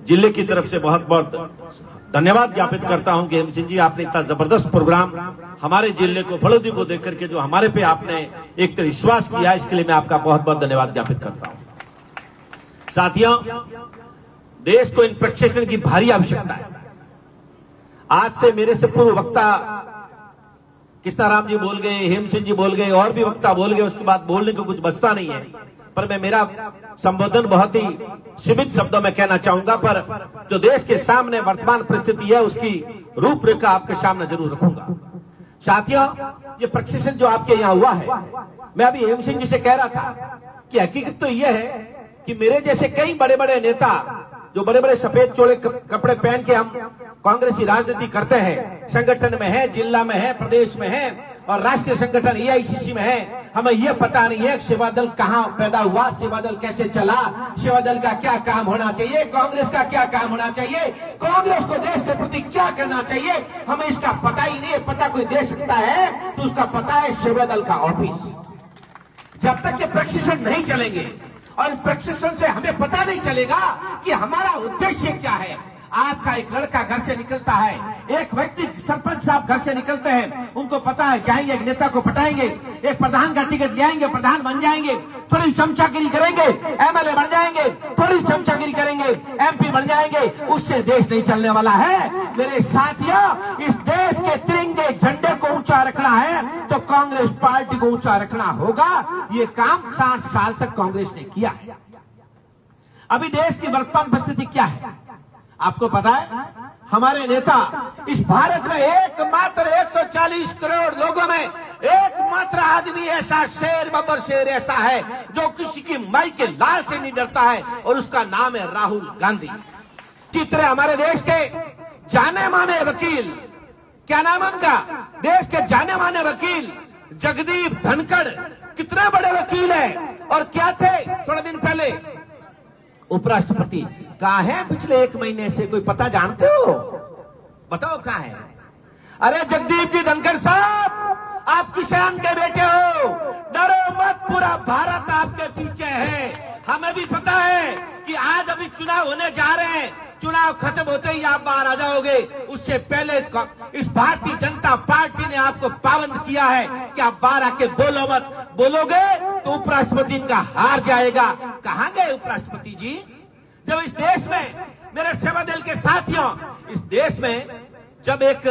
जिले की तरफ से बहुत बहुत धन्यवाद ज्ञापित करता हूं कि हेम सिंह जी, आपने इतना जबरदस्त प्रोग्राम हमारे जिले को बड़ौदी को देकर के जो हमारे पे आपने एक तरह विश्वास किया, इसके लिए मैं आपका बहुत बहुत धन्यवाद ज्ञापित करता हूं। साथियों, देश को इन प्रशिक्षण की भारी आवश्यकता है। आज से मेरे से पूर्व वक्ता कृष्णाराम जी बोल गए, हेम सिंह जी बोल गए, और भी वक्ता बोल गए, उसके बाद बोलने को कुछ बचता नहीं है। पर मैं मेरा संबोधन बहुत ही सीमित शब्दों में कहना चाहूंगा, पर जो देश के सामने वर्तमान परिस्थिति है उसकी रूपरेखा आपके सामने जरूर रखूंगा। साथियों, ये प्रशिक्षण जो आपके यहाँ हुआ है, मैं अभी हेम सिंह जी से कह रहा था कि हकीकत तो यह है कि मेरे जैसे कई बड़े बड़े नेता जो बड़े बड़े सफेद चोले कपड़े पहन के हम कांग्रेस की राजनीति करते हैं, संगठन में है, जिला में है, प्रदेश में है और राष्ट्रीय संगठन एआईसीसी में है, हमें यह पता नहीं है सेवा दल कहां पैदा हुआ, सेवा दल कैसे चला, सेवा दल का क्या काम होना चाहिए, कांग्रेस का क्या काम होना चाहिए, कांग्रेस को देश के प्रति क्या करना चाहिए, हमें इसका पता ही नहीं है। पता कोई दे सकता है तो उसका पता है सेवा दल का ऑफिस। जब तक ये प्रशिक्षण नहीं चलेंगे और प्रशिक्षण से हमें पता नहीं चलेगा कि हमारा उद्देश्य क्या है। आज का एक लड़का घर से निकलता है, एक व्यक्ति सरपंच साहब घर से निकलते हैं, उनको पता है जाएंगे एक नेता को पटाएंगे, एक प्रधान का टिकट ले आएंगे, प्रधान बन जाएंगे, थोड़ी चमचागिरी करेंगे, एमएलए बन जाएंगे, थोड़ी चमचागिरी करेंगे, एमपी बन जाएंगे, उससे देश नहीं चलने वाला है। मेरे साथियों, इस देश के तिरंगे झंडे को ऊंचा रखना है तो कांग्रेस पार्टी को ऊंचा रखना होगा। ये काम 60 साल तक कांग्रेस ने किया है। अभी देश की वर्तमान परिस्थिति क्या है आपको पता है? हमारे नेता इस भारत में एकमात्र 140 करोड़ लोगों में एकमात्र आदमी ऐसा, शेर बब्बर शेर ऐसा है जो किसी की माई के लाल से नहीं डरता है, और उसका नाम है राहुल गांधी। चित्र हमारे देश के जाने माने वकील, क्या नाम उनका, देश के जाने माने वकील जगदीप धनखड़, कितने बड़े वकील हैं और क्या थे थोड़े दिन पहले उपराष्ट्रपति। कहां है पिछले 1 महीने से, कोई पता जानते हो? बताओ कहां है? अरे जगदीप जी धनखड़ साहब, आप किसान के बेटे हो, डरो मत, पूरा भारत आपके पीछे है। हमें भी पता है कि आज अभी चुनाव होने जा रहे हैं, चुनाव खत्म होते ही आप बाहर आ जाओगे। उससे पहले इस भारतीय जनता पार्टी ने आपको पाबंद किया है कि आप बाहर आके बोलो मत, बोलोगे तो उपराष्ट्रपति इनका हार जाएगा। कहां गए उपराष्ट्रपति जी? जब इस देश में, मेरे सेवा दल के साथियों, इस देश में जब एक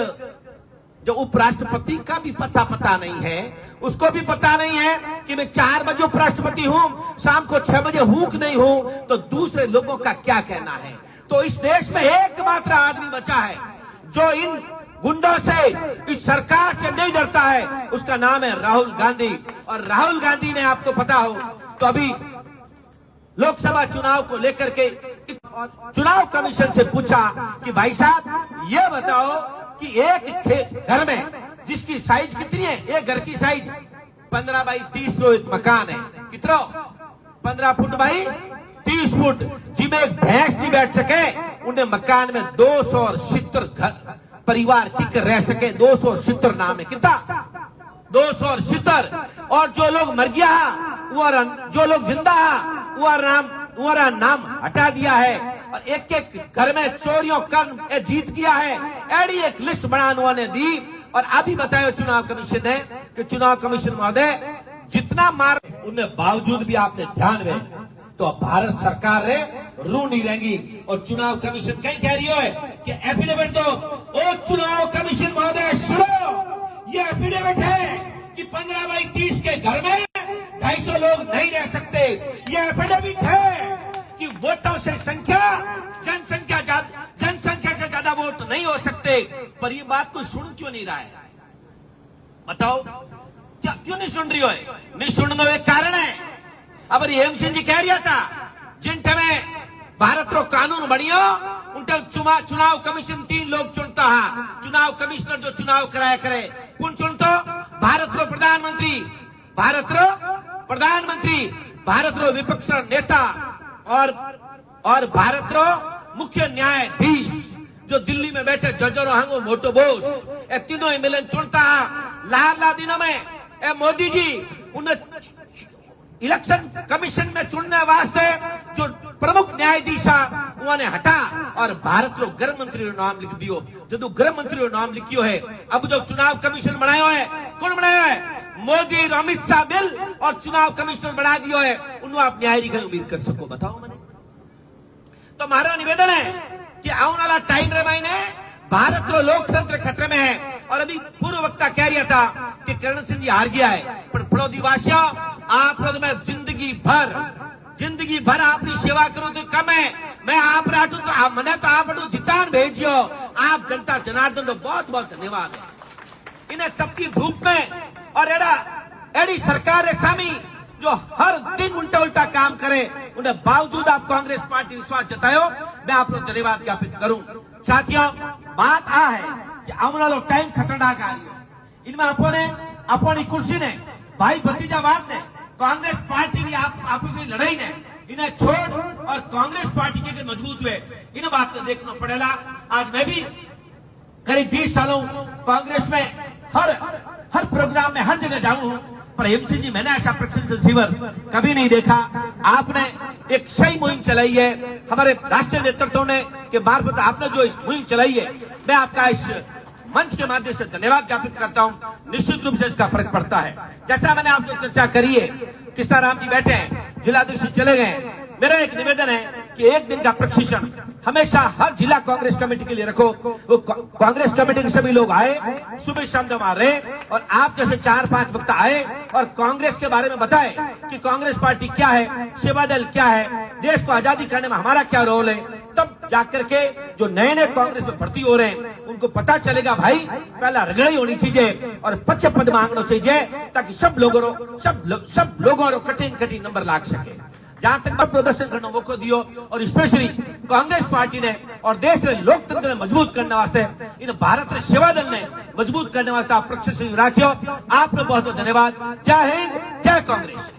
जो उपराष्ट्रपति का भी पता नहीं है, उसको भी पता नहीं है कि मैं 4 बजे उपराष्ट्रपति हूं, शाम को 6 बजे हूं कि नहीं हूं, तो दूसरे लोगों का क्या कहना है? तो इस देश में एकमात्र आदमी बचा है जो इन गुंडों से, इस सरकार से नहीं डरता है, उसका नाम है राहुल गांधी। और राहुल गांधी ने, आपको पता हो तो अभी लोकसभा चुनाव को लेकर के चुनाव कमीशन से पूछा कि भाई साहब ये बताओ कि एक घर में जिसकी साइज कितनी है, एक घर की साइज 15 बाई 30 रोहित मकान है, कितना 15 फुट बाई 30 फुट, जिसमें एक भैंस नहीं बैठ सके, उन्हें मकान में 270 घर परिवार टिक रह सके। 270 नाम है, कितना 270। और जो लोग मर गया वो, जो लोग जिंदा वो नाम हटा दिया है। और एक एक घर में चोरियों कर जीत गया है, ऐडी एक लिस्ट बना उन्होंने दी। और अभी बताया चुनाव कमीशन ने कि चुनाव कमीशन महोदय जितना मार, उनके बावजूद भी आपने ध्यान में तो भारत सरकार रे रू नहीं रहेंगी। और चुनाव कमीशन कहीं कह रही है कि एफिडेविट दो। ओ चुनाव कमीशन महोदय सुनो, ये एफिडेविट है कि 15 बाई 30 के घर में 250 लोग नहीं रह सकते। ये एफिडेविट है कि वोटों से जनसंख्या से ज्यादा वोट नहीं हो सकते। पर ये बात कोई सुन क्यों नहीं रहा है? बताओ क्या, क्यों नहीं सुन रही हो? नहीं सुनने का एक कारण है। अब हेम सिंह जी कह रहा था जिनटे में भारत रो कानून बढ़ियो उनके चुनाव कमीशन 3 लोग चुनता है। चुनाव कमिश्नर जो चुनाव कराया करे, कौन चुनतो? भारत रो प्रधानमंत्री, भारत रो विपक्ष नेता और भारत रो मुख्य न्यायाधीश जो दिल्ली में बैठे जजो रहो मोटो बोस, ए तीनों ही मिलन चुनता है। लाला दिनों में ए मोदी जी उन्हें इलेक्शन कमीशन में चुनने वास्ते जो प्रमुख न्यायाधीश उन्होंने हटा और भारत रो गृह मंत्री रो नाम लिख दियो। जो गृह मंत्री रो नाम लिखियो है, अब जो चुनाव कमीशन बनायो है, कौन बनायो है? मोदी और अमित शाह बिल और चुनाव कमिश्नर बना दियो है। उन्होंने आप न्याय की उम्मीद कर सको? बताओ मैंने। तो हमारा निवेदन है कि आने वाला टाइम रे महीने भारत रो लोकतंत्र खतरे में है। और अभी पूर्व वक्ता कह रहा था कि करण सिंह जी हार गया है, पर फड़ोदीवासियों आप लोग में जिंदगी भर आपकी सेवा करो तो कम है। मैं आप राटू तो मैंने तो आप जितान भेजियो। आप जनता जनार्दन को बहुत बहुत धन्यवाद है। इन्हें तपती धूप में और एडी सरकार है सामी जो हर दिन उल्टा उल्टा काम करे, उन्हें बावजूद आप कांग्रेस पार्टी विश्वास जतायो, मैं आप लोग धन्यवाद ज्ञापित करूं। साथियों, बात आ है कि आने वाला टाइम खतरनाक आ रही है। इनमें अपनी कुर्सी ने भाई भतीजावाद ने कांग्रेस पार्टी की आपस में लड़ाई ने इन्हें छोड़ और कांग्रेस पार्टी के मजबूत हुए, इन बात को देखना पड़ेगा। आज मैं भी करीब 20 सालों कांग्रेस में हर प्रोग्राम में हर जगह जाऊं हूं, पर एमसी जी मैंने ऐसा प्रशिक्षण शिविर कभी नहीं देखा। आपने एक सही मुहिम चलाई है, हमारे राष्ट्रीय नेतृत्व ने के मार्फत आपने जो इस मुहिम चलाई है, मैं आपका इस मंच के माध्यम से धन्यवाद ज्ञापित करता हूं। निश्चित रूप से इसका फर्क पड़ता है। जैसा मैंने आपसे चर्चा करी है, कृष्णाराम जी बैठे हैं, जिलाध्यक्ष चले गए। मेरा एक निवेदन है कि एक दिन का प्रशिक्षण हमेशा हर जिला कांग्रेस कमेटी के लिए रखो। वो कांग्रेस कमेटी के सभी लोग आए, सुबह शाम जमा रहे और आप जैसे 4-5 वक्ता आए और कांग्रेस के बारे में बताए कि कांग्रेस पार्टी क्या है, सेवा दल क्या है, देश को आजादी करने में हमारा क्या रोल है। तब जाकर के जो नए नए कांग्रेस में भर्ती हो रहे हैं उनको पता चलेगा भाई पहला रगड़ाई होनी चाहिए और पच्चे पद मांगना चाहिए, ताकि सब लोगों को कठिन नंबर लाग सके। जहां तक प्रदर्शन करने मौका दियो और स्पेशली कांग्रेस पार्टी ने और देश में लोकतंत्र ने मजबूत करने वास्ते, इन भारत सेवा दल ने मजबूत करने वास्ते आप प्रशिक्षण राखियो। आपको बहुत बहुत धन्यवाद। जय हिंद, जय कांग्रेस।